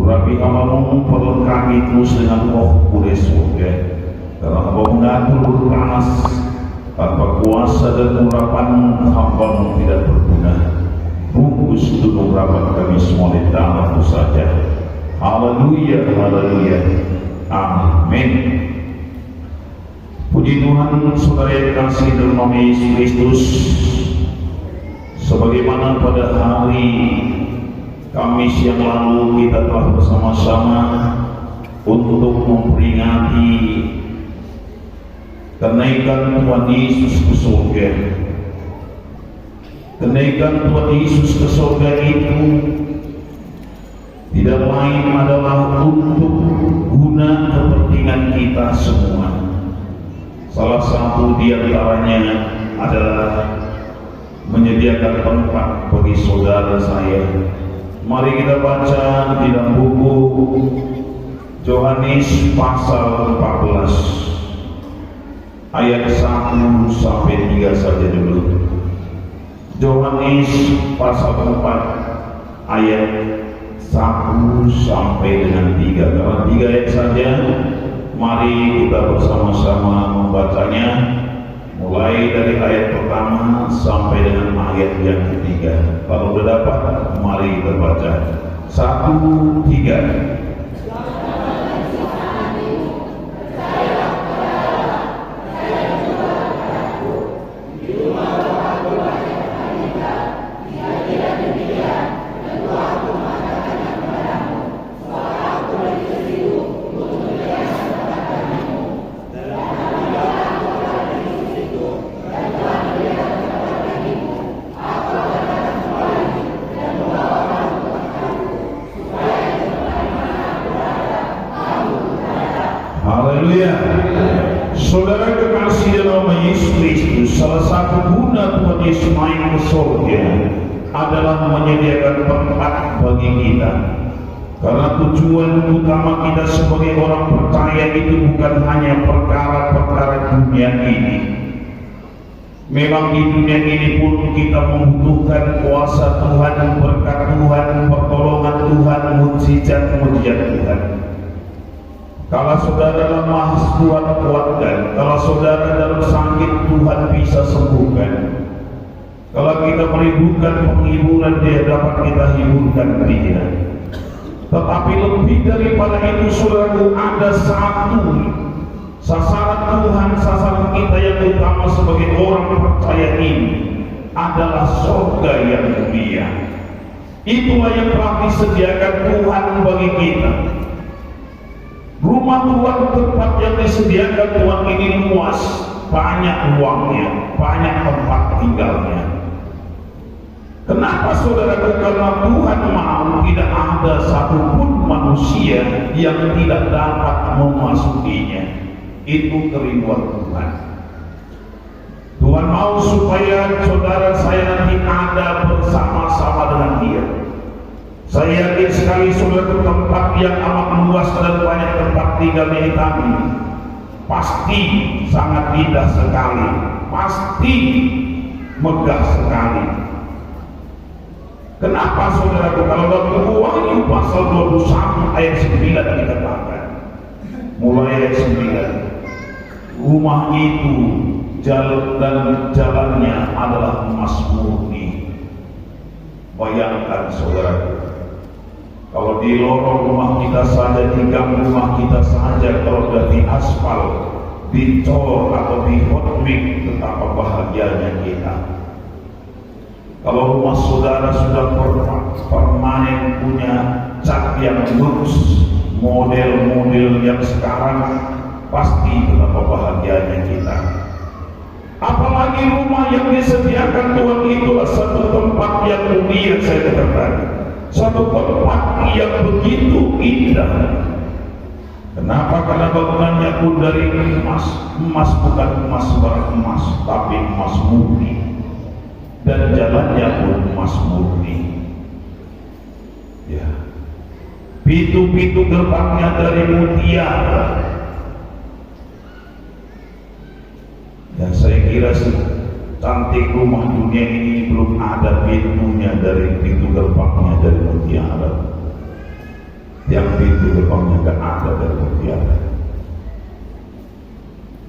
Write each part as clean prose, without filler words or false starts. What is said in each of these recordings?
Rabi hamamu perlengkapi terus dengan roh kudus surga, karena hamba mengatur panas tanpa kuasa dan urapan hambamu tidak berguna. Bungkus tubuh urapan kami semua di tanganmu saja. Haleluya, haleluya, amin. Puji Tuhan, saudara yang kasih dalam nama Yesus Kristus, sebagaimana pada hari Kamis yang lalu kita telah bersama-sama untuk memperingati kenaikan Tuhan Yesus ke surga. Kenaikan Tuhan Yesus ke surga itu tidak lain adalah untuk guna kepentingan kita semua. Salah satu di antaranya adalah menyediakan tempat bagi saudara saya. Mari kita baca di dalam buku Yohanes pasal 14 ayat 1 sampai 3 saja dulu. Yohanes pasal 4 ayat 1 sampai dengan 3. Karena 3 ayat saja, mari kita bersama-sama membacanya mulai dari ayat pertama sampai dengan ayat yang ketiga. Kalau sudah dapat, mari kita baca. 1, 3. Haleluya. Saudara kekasih dalam nama Yesus Kristus, salah satu guna Tuhan Yesus naik ke surga adalah menyediakan tempat bagi kita. Karena tujuan utama kita sebagai orang percaya itu bukan hanya perkara-perkara dunia ini. Memang di dunia ini pun kita membutuhkan kuasa Tuhan, berkat Tuhan, pertolongan Tuhan, mukjizat-mukjizat Tuhan. Kalau saudara lemah, Tuhan kuatkan. Kalau saudara dalam sakit, Tuhan bisa sembuhkan. Kalau kita merindukan penghiburan, Dia dapat kita hiburkan Dia. Tetapi lebih daripada itu, saudaraku, ada satu sasaran Tuhan, sasaran kita yang utama sebagai orang percaya ini adalah surga yang mulia. Itulah yang telah disediakan Tuhan bagi kita. Rumah Tuhan, tempat yang disediakan Tuhan ini luas, banyak ruangnya, banyak tempat tinggalnya. Kenapa saudara? Karena Tuhan mau tidak ada satupun manusia yang tidak dapat memasukinya. Itu kerinduan Tuhan. Tuhan mau supaya saudara saya nanti ada bersama-sama dengan Dia. Saya yakin sekali saudara, tempat yang amat luas dan banyak tempat tinggalnya kami pasti sangat indah sekali, pasti megah sekali. Kenapa saudaraku? Kalau dalam Wahyu pasal 21 ayat 9 dikatakan, mulai ayat 9, rumah itu jalan dan jalannya adalah emas murni. Bayangkan saudaraku, kalau di lorong rumah kita saja, di gang rumah kita saja, kalau sudah di aspal, dicor atau di hot mix, betapa bahagianya kita. Kalau rumah saudara sudah permanen punya cat yang lurus, model-model yang sekarang, pasti betapa bahagianya kita. Apalagi rumah yang disediakan Tuhan itulah satu tempat yang mulia, saya katakan. Satu tempat yang begitu indah. Kenapa? Karena bangunannya pun dari emas. Emas bukan emas barang emas, tapi emas murni. Dan jalannya pun emas murni. Ya. Pintu-pintu gerbangnya dari mutiara. Dan saya kira cantik rumah dunia ini belum ada pintunya dari pintu gerbangnya dari mutiara. yang pintu gerbangnya gak ada dan mutiara.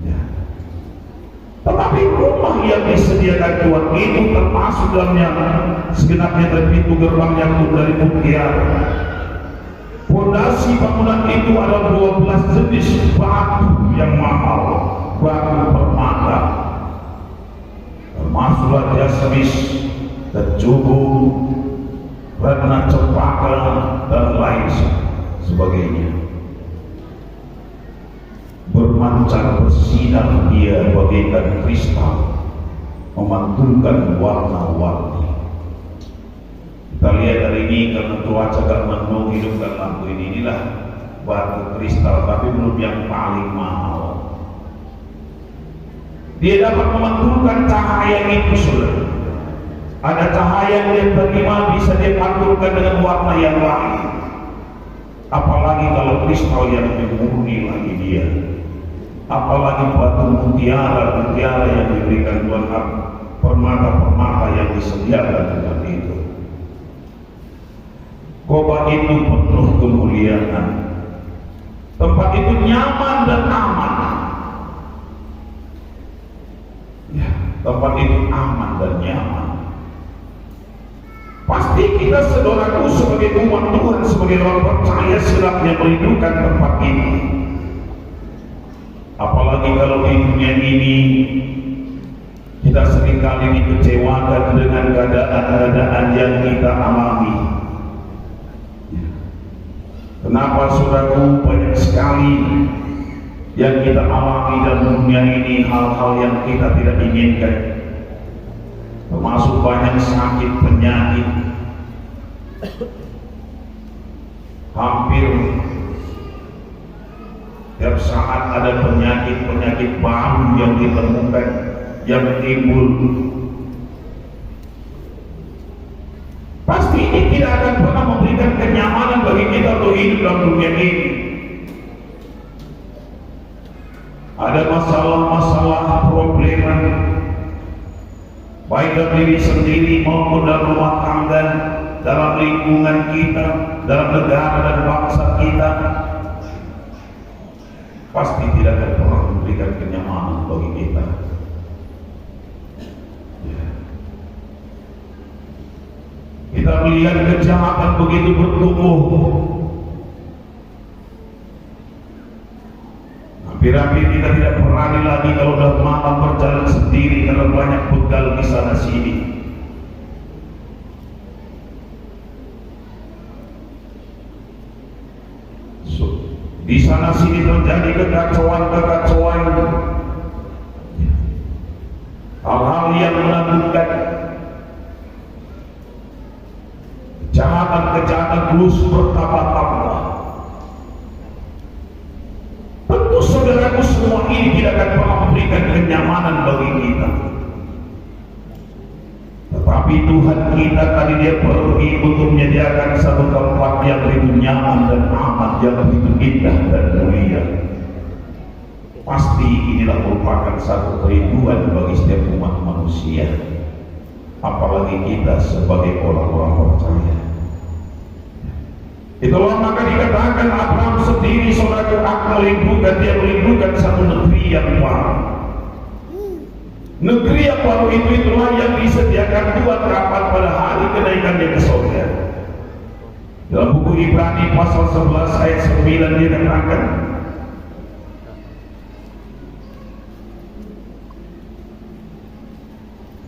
Ya. Tetapi rumah yang disediakan Tuhan itu termasuk dalamnya segenapnya dari pintu gerbang yang dari mutiara. Fondasi bangunan itu ada 12 jenis batu yang mahal, batu permata, termasuklah jasmis, kecubu, ratna cempaka dan lain sebagainya. Bermancar bersinar dia bagaikan kristal, memantulkan warna-warni. Kita lihat hari ini karena cuaca gak mendung, hidupkan lampu inilah batu kristal, tapi belum yang paling mahal. Dia dapat memantulkan cahaya itu, saudara. Ada cahaya yang dia terima bisa dia pantulkan dengan warna yang lain. Apalagi kalau kristal yang lebih murni lagi dia. Apalagi batu mutiara yang diberikan Tuhan, permata-permata yang disediakan dengan itu. Kota itu penuh kemuliaan. Tempat itu nyaman dan aman. Ya, tempat itu aman dan nyaman. Pasti kita saudaraku sebagai umat Tuhan, sebagai orang percaya sebenarnya merindukan tempat ini. Apalagi kalau di dunia ini kita seringkali dikecewakan dengan keadaan-keadaan yang kita alami. Kenapa saudaraku banyak sekali yang kita alami dalam dunia ini, hal-hal yang kita tidak inginkan, termasuk banyak sakit penyakit. Hampir tiap saat ada penyakit baru yang ditemukan, yang timbul. Pasti ini tidak akan pernah memberikan kenyamanan bagi kita untuk hidup dalam dunia ini. Ada masalah-masalah, problema, baik dalam diri sendiri maupun dalam rumah tangga, dalam lingkungan kita, dalam negara dan bangsa kita. Pasti tidak akan pernah memberikan kenyamanan bagi kita. Kita melihat kejahatan begitu bertumbuh. Hampir-hampir kita tidak berani lagi kalau sudah malam berjalan sendiri karena banyak begal di sana sini. Di sana sini terjadi kekacauan, hal-hal yang menakutkan, kejahatan terus bertambah-tambah. Tentu saudaraku semua ini tidak akan pernah memberikan kenyamanan bagi kita. Tetapi Tuhan kita tadi dia pergi untuk menyediakan satu tempat yang begitu nyaman dan aman, yang begitu indah dan mulia. Pasti inilah merupakan satu kerinduan bagi setiap umat manusia, apalagi kita sebagai orang-orang percaya. Itulah maka dikatakan Abraham sendiri saudaraku akan merindukan satu negeri yang baru. Negeri yang baru itulah yang disediakan Tuhan kapan pada hari kenaikannya ke surga. Dalam buku Ibrani pasal 11 ayat 9 dia katakan,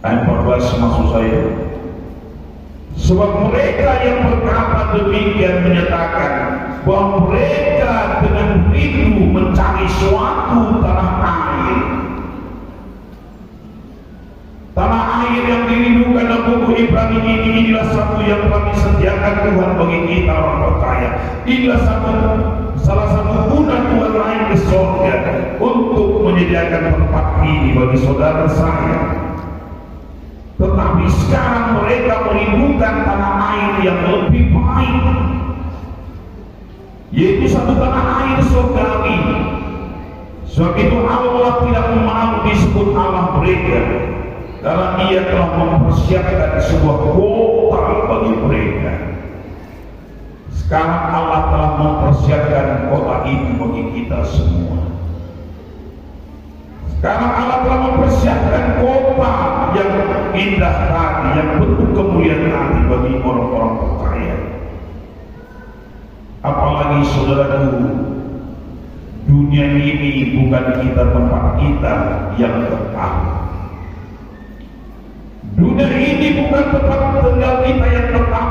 ayat 14 maksud saya, sebab mereka yang berkata demikian menyatakan bahwa mereka dengan rindu mencari suatu tanah air. Tanah air yang dirindukan dalam buku Ibrani ini, inilah satu yang telah disediakan Tuhan bagi kita orang percaya. Inilah salah satu guna Tuhan lain ke surga untuk menyediakan tempat ini bagi saudara saya. Tetapi sekarang mereka merindukan tanah air yang lebih baik, yaitu satu tanah air surgawi. Sebab itu Allah tidak mau disebut Allah mereka, karena Ia telah mempersiapkan sebuah kota bagi mereka. Sekarang Allah telah mempersiapkan kota ini bagi kita semua. Sekarang Allah telah mempersiapkan kota yang indah tadi, yang penuh kemuliaan tadi bagi orang-orang percaya. Apalagi saudaraku, dunia ini bukan tempat kita yang tetap. Dunia ini bukan tempat tinggal kita yang tetap.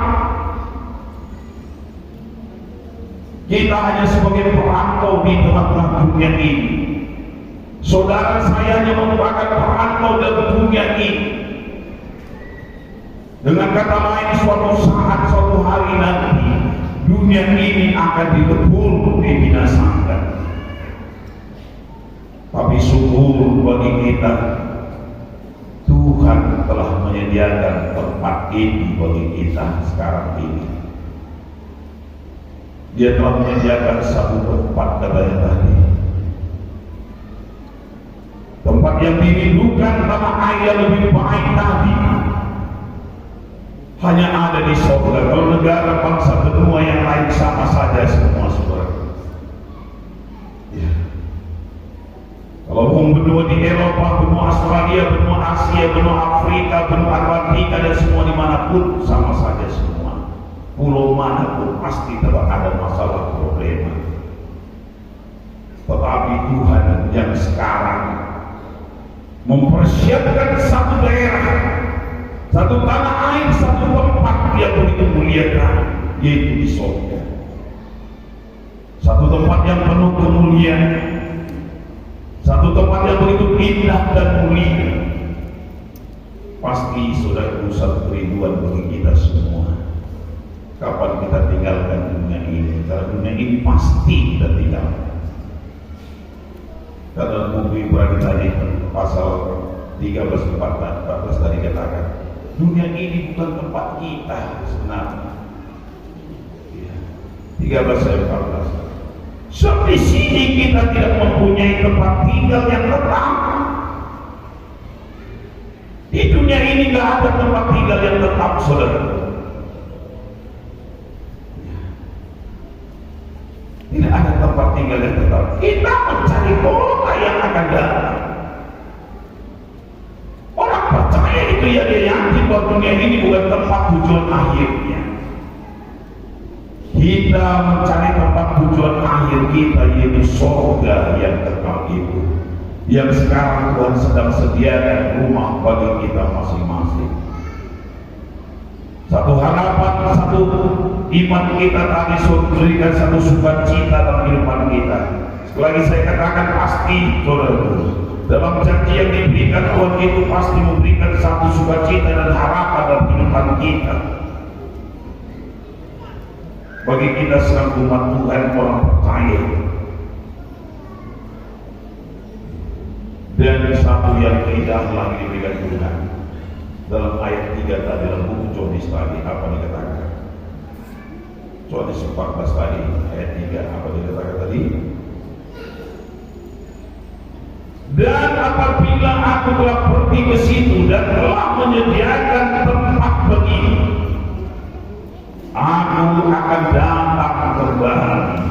Kita hanya sebagai perantau di tengah-tengah dunia ini. Saudara saya hanya merupakan perantau dalam dunia ini. Dengan kata lain, suatu saat, suatu hari nanti, dunia ini akan dilebur, dibinasakan. Tapi syukur bagi kita, Tuhan telah menyediakan tempat ini bagi kita sekarang ini. Dia telah menyediakan satu tempat, katanya tadi, tempat yang dirindukan, tanah air yang lebih baik tadi hanya ada di surga. Kalau negara bangsa benua yang lain sama saja semua, saudara. Ya. Kalau benua di Eropa, benua Australia, benua Asia, benua Afrika, benua Atlantika, dan semua dimanapun sama saja semua. Pulau manapun pasti tetap ada masalah, problema. Tetapi Tuhan yang sekarang mempersiapkan satu daerah, satu tanah air, satu tempat yang begitu mulia, yaitu di surga. Satu tempat yang penuh kemuliaan, satu tempat yang begitu indah dan mulia. Pasti saudaraku, satu kerinduan bagi kita semua. Kapan kita tinggalkan dunia ini? Karena dunia ini pasti kita tinggalkan. Karena buku Ibrani tadi pasal 13:14 tadi katakan, dunia ini bukan tempat kita sebenarnya. 13:14. Sebab di sini kita tidak mempunyai tempat tinggal yang tetap. Di dunia ini nggak ada tempat tinggal yang tetap, saudara. Tidak ada tempat tinggal yang tetap. Kita mencari kota yang akan datang. Orang percaya itu ya, dia yakin bahwa dunia ini bukan tempat tujuan akhirnya. Kita mencari tempat tujuan akhir kita, yaitu surga yang kekal itu, yang sekarang Tuhan sedang sediakan rumah bagi kita masing-masing. Satu harapan, satu iman kita tadi memberikan satu sukacita dalam kehidupan kita. Sekali lagi saya katakan, pasti saudara, dalam janji yang diberikan Tuhan itu pasti memberikan satu sukacita dan harapan dalam kehidupan kita. Bagi kita selaku umat Tuhan, orang percaya. Dan satu yang indah lagi diberikan Tuhan dalam ayat 3 tadi, dalam buku Yohanes tadi, apa dikatakan? Yohanes 14 tadi, ayat 3, apa dikatakan tadi? Dan apabila aku telah pergi ke situ dan telah menyediakan tempat bagimu, aku akan datang kembali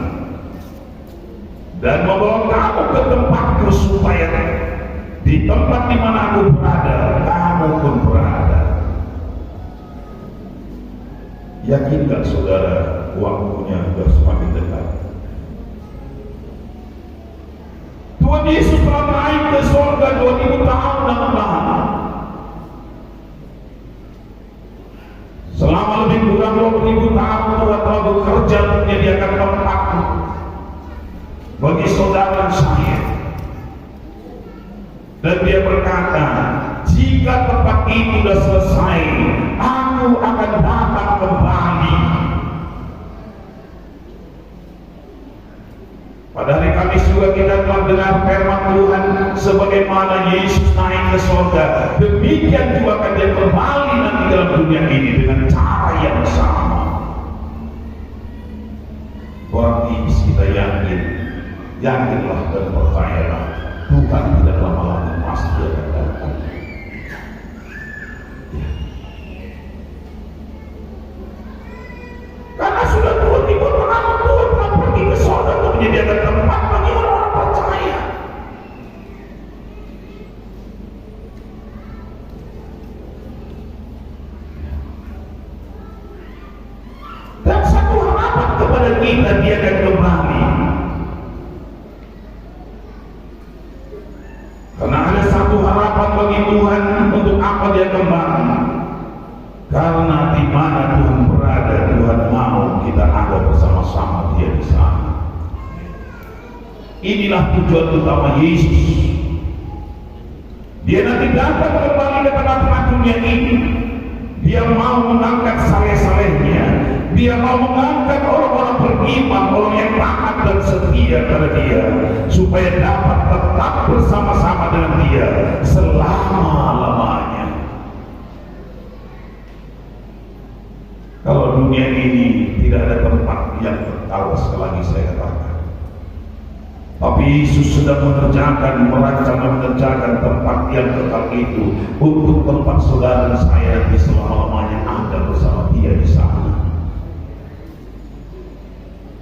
dan membawa kamu ke tempatku, supaya di tempat di mana aku berada, kamu pun berada. Yakin gak saudara, waktunya sudah semakin dekat. Tuhan Yesus telah naik ke surga 2000 tahun yang lalu. Selama lebih kurang 2000 tahun Tuhan telah bekerja menyediakan tempat bagi saudara dan saya. Dan dia berkata, jika tempat itu sudah selesai, aku akan datang kembali. Pada hari Kamis juga kita telah dengar firman Tuhan, sebagaimana Yesus naik ke surga, demikian juga akan dia kembali nanti dalam dunia ini dengan cara yang sama. Berarti kita yakinlah dan percayalah, Tuhan tidak lama lagi pasti akan datang. Karena sudah 2000 tahun Tuhan telah pergi kita, dia akan kembali. Karena ada satu harapan bagi Tuhan. Untuk apa dia kembali? Karena di mana Tuhan berada, Tuhan mau kita ada bersama-sama dia di sana. Inilah tujuan utama Yesus. Dia nanti datang kembali ke tengah-tengah dunia ini. Dia mau mengangkat saleh-salehnya. Dia mau mengangkat orang-orang beriman, orang yang taat dan setia pada dia, supaya dapat tetap bersama-sama dengan dia selama-lamanya. Kalau dunia ini tidak ada tempat yang kekal, sekali lagi saya katakan. Tapi Yesus sudah merancang mengerjakan tempat yang kekal itu untuk tempat saudara dan saya di selama-lamanya ada bersama dia di sana.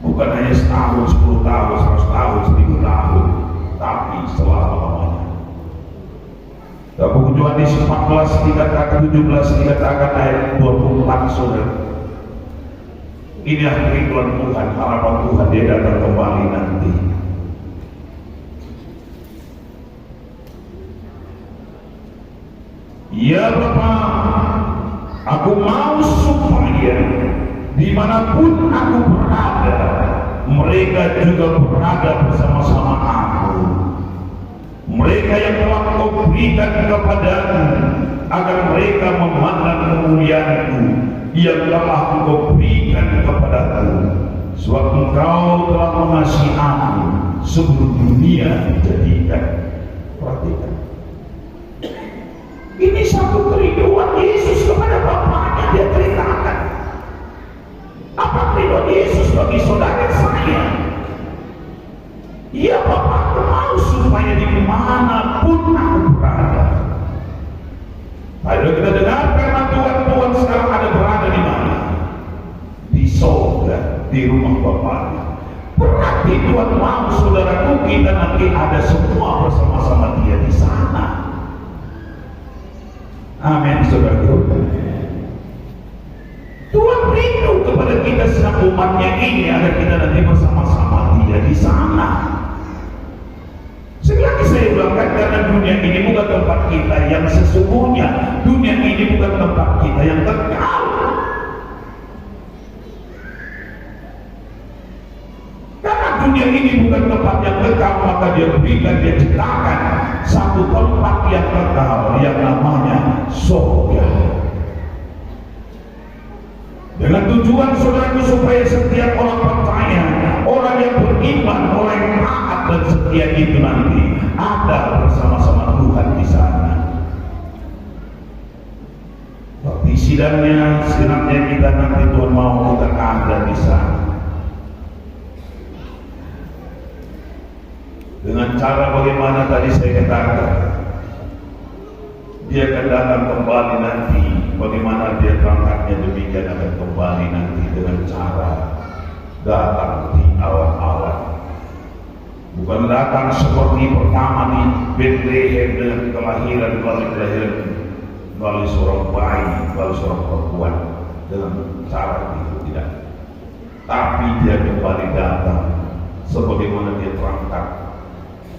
Bukan hanya setahun, 10 tahun, 100 tahun, 1000 tahun, tapi selama-lamanya. Dalam buku Yohanes 14, 17 dikatakan ayat 24, saudara. Inilah kerinduan Tuhan, harapan Tuhan, dia datang kembali nanti. Ya Bapa, aku mau supaya dimanapun aku berada, mereka juga berada bersama-sama aku. Mereka yang telah Kau berikan kepadaku, agar mereka memandang kemuliaan-Ku yang telah Kau berikan kepadaku. Sebab Engkau telah mengasihi aku sebelum dunia dijadikan. Perhatikan. Ini satu kerinduan Yesus kepada Bapaknya, dia ceritakan. Apa kerinduan Yesus bagi saudara saya? Ya Bapa, aku mau supaya dimanapun aku berada. Ayo kita dengar firman Tuhan sekarang ada berada di mana? Di surga, di rumah Bapaknya. Berarti Tuhan mau saudaraku kita nanti ada semua bersama-sama dia di sana. Amin, saudaraku. Tuhan rindu kepada kita sedang umatnya ini agar kita nanti bersama-sama dia di sana. Sekali lagi saya ulangkan, karena dunia ini bukan tempat kita yang sesungguhnya. Dunia ini bukan tempat kita yang kekal. Karena dunia ini bukan tempat yang kekal, maka dia berikan, dia ciptakan satu tempat yang kekal yang namanya surga. Dengan tujuan saudaraku supaya setiap orang percaya, orang yang beriman, orang yang taat dan setia itu nanti ada bersama-sama Tuhan di sana. Tapi sidangnya kita nanti Tuhan mau kita ada di sana. Dengan cara bagaimana tadi saya katakan, dia akan datang kembali nanti. Bagaimana dia berangkatnya, demikian akan kembali nanti dengan cara datang di awan-awan. Bukan datang seperti pertama di Bethlehem dengan kelahiran melalui seorang bayi, melalui seorang perempuan dengan cara itu, tidak. Tapi dia kembali datang sebagaimana dia berangkat.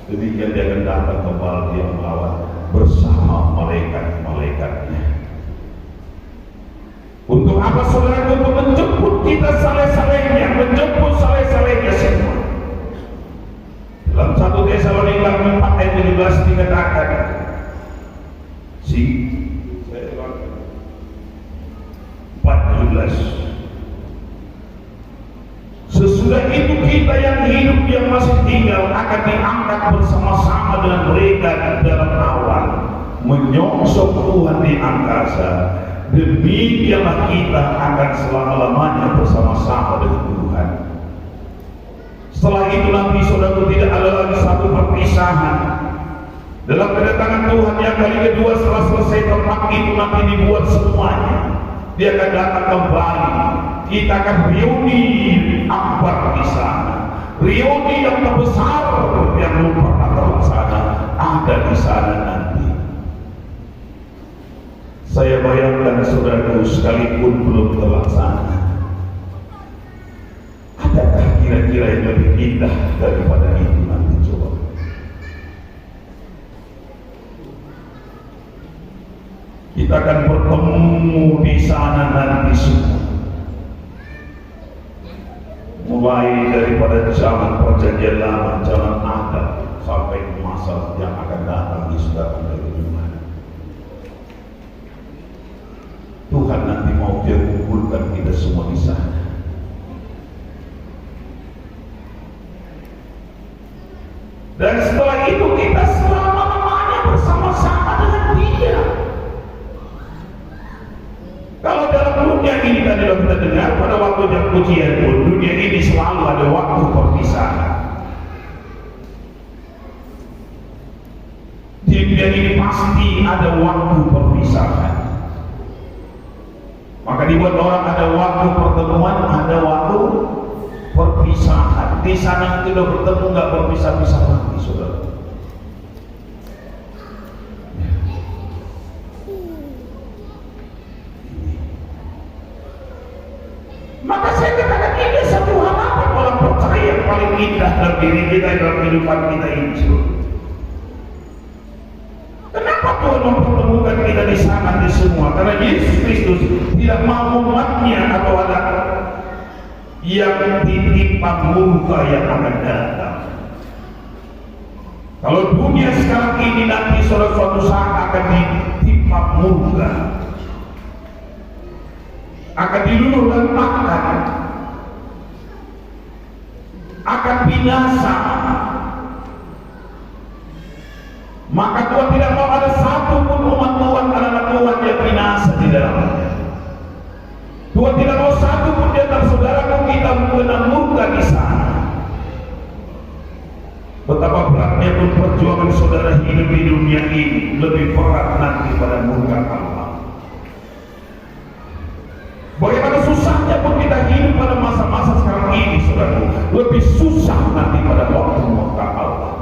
Demikian dia akan datang kembali dia melawan bersama malaikat-malaikatnya. Untuk apa saudara? Untuk menjemput kita saleh-salehnya, menjemput saleh-salehnya semua. Dalam 1 Tesalonika 4 ayat 17 dikatakan, saya 4:17. Sesudah itu kita yang hidup yang masih tinggal akan diangkat bersama-sama dengan mereka dalam awan, menyongsong Tuhan di angkasa. Demikianlah kita akan selama-lamanya bersama-sama dengan Tuhan. Setelah itu nanti saudara tidak ada lagi satu perpisahan. Dalam kedatangan Tuhan yang kali kedua, setelah selesai tempat itu nanti dibuat semuanya, dia akan datang kembali. Kita akan reuni akbar di sana. Reuni yang terbesar yang belum pernah terlaksana ada di sana nanti. Saya bayangkan saudaraku, sekalipun belum terlaksana, adakah kira-kira yang lebih indah daripada itu nanti coba. Kita akan bertemu di sana nanti semua. Mulai daripada zaman perjanjian lama, zaman Adam sampai masa yang akan datang di saudara Tuhan. Tuhan nanti mau dia kumpulkan kita semua di sana. Dan setelah itu kita selama-lamanya bersama-sama dengan Dia. Kalau dalam dunia ini tadi kita dengar pada waktu jam pujian pun, dunia ini selalu ada waktu perpisahan. Di dunia ini pasti ada waktu perpisahan. Maka dibuat orang ada waktu pertemuan, ada waktu perpisahan. Di sana kita bertemu nggak berpisah-pisah lagi, saudara. Maka saya katakan ini satu harapan orang percaya yang paling indah dalam diri kita, dalam kehidupan kita ini. Kenapa Tuhan mempertemukan kita di sana di semua? Karena Yesus Kristus tidak mau umatnya atau ada yang ditimpa murka yang akan datang. Kalau dunia sekarang ini nanti suatu saat akan ditimpa murka, akan diluluhlantakkan, akan binasa. Maka Tuhan tidak mau ada satu pun umat Tuhan, anak Tuhan yang binasa di dalamnya. Tuhan tidak mau satu pun di antara saudaraku kita kena murka di sana. Betapa beratnya pun perjuangan saudara hidup di dunia ini, lebih berat nanti pada murka Allah. Bagaimana susahnya pun kita hidup pada masa-masa sekarang ini, saudaraku, lebih susah nanti pada waktu murka Allah.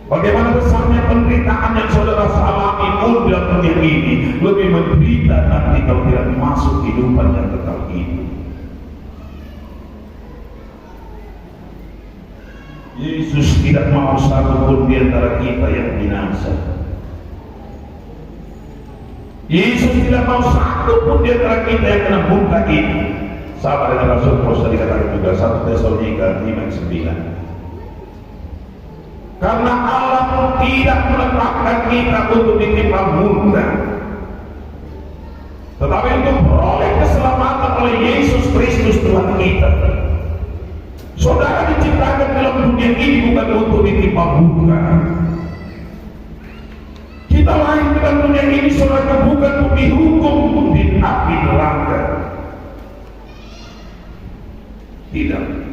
Bagaimana besarnya penderitaan yang saudara alami pun dalam dunia ini, lebih menderita nanti kalau tidak masuk kehidupan yang kekal ini. Yesus tidak mau satu pun di antara kita yang binasa. Yesus tidak mau satu pun di antara kita yang kena murka ini. Sama dengan Rasul Paulus tadi katakan juga 1 Tesalonika 5:9. Karena Allah tidak meletakkan kita untuk ditimpa murka, tetapi untuk beroleh keselamatan oleh Yesus Kristus Tuhan kita. Saudara diciptakan dalam dunia ini bukan untuk ditimpa murka. Kita lahir dalam dunia ini, saudara, bukan untuk dihukum di api neraka. Tidak.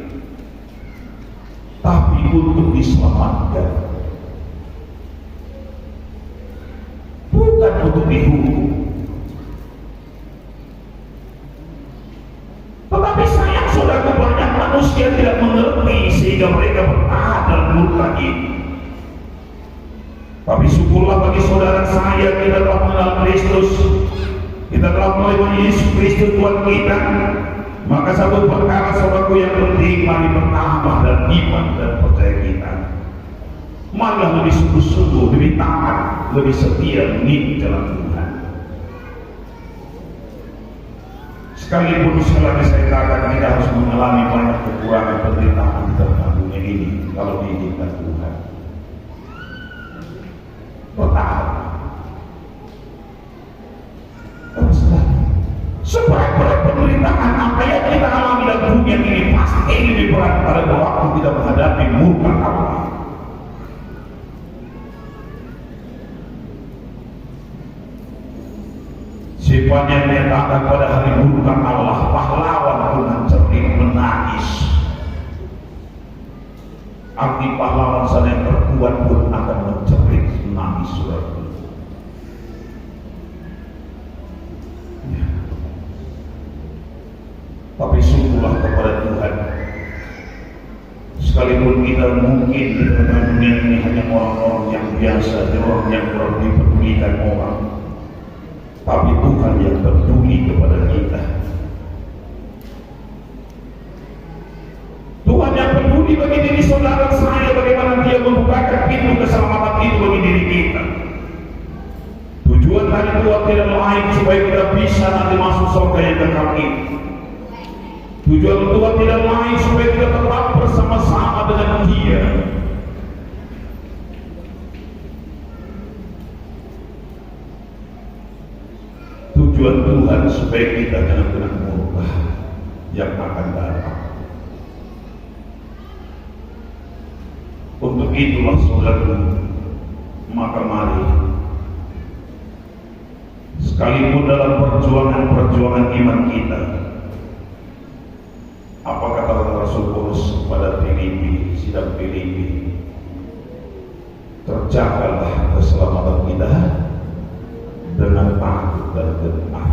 Tapi untuk diselamatkan, bukan untuk dihukum. Tetapi sayang saudara, banyak manusia tidak mengerti sehingga mereka bertahan dalam murka ini. Tapi syukurlah bagi saudara saya, kita telah mengenal Kristus, kita telah menerima Yesus Kristus Tuhan kita. Maka satu perkara saudaraku yang penting, mari bertambah dalam iman dan percaya kita. Marilah lebih sungguh-sungguh, lebih taat, lebih setia mengikuti jalan Tuhan. Sekalipun sekali saya katakan kita harus mengalami banyak kekurangan penderitaan di dalam dunia ini, kalau diizinkan Tuhan. Bertahan. Seberat-berat penderitaan apa yang kita alami dalam dunia ini pasti lebih berat pada waktu kita menghadapi murka Allah. Siapa yang menyatakan pada hari murka Allah, pahlawan dengan cerdik menangis. Arti pahlawan sana yang terkuat pun akan mencerit menangis, saudara. Tapi syukurlah kepada Tuhan, sekalipun kita mungkin di dalam dunia ini hanya orang-orang yang biasa, orang yang kurang dipedulikan orang, tapi Tuhan yang peduli kepada kita. Berbudi bagi diri saudara saya bagaimana dia membukakan pintu keselamatan itu bagi diri kita. Tujuan dari Tuhan tidak lain supaya kita bisa nanti masuk surga yang kekal ini. Tujuan Tuhan tidak lain supaya kita tetap bersama-sama dengan Dia. Tujuan Tuhan supaya kita jangan kena murka yang akan datang. Untuk itulah saudara, maka mari sekalipun dalam perjuangan iman kita, apa kata Rasul Paulus kepada Filipi, sidang Filipi, terjagalah keselamatan kita dengan takut dan gentar.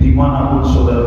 Dimanapun saudara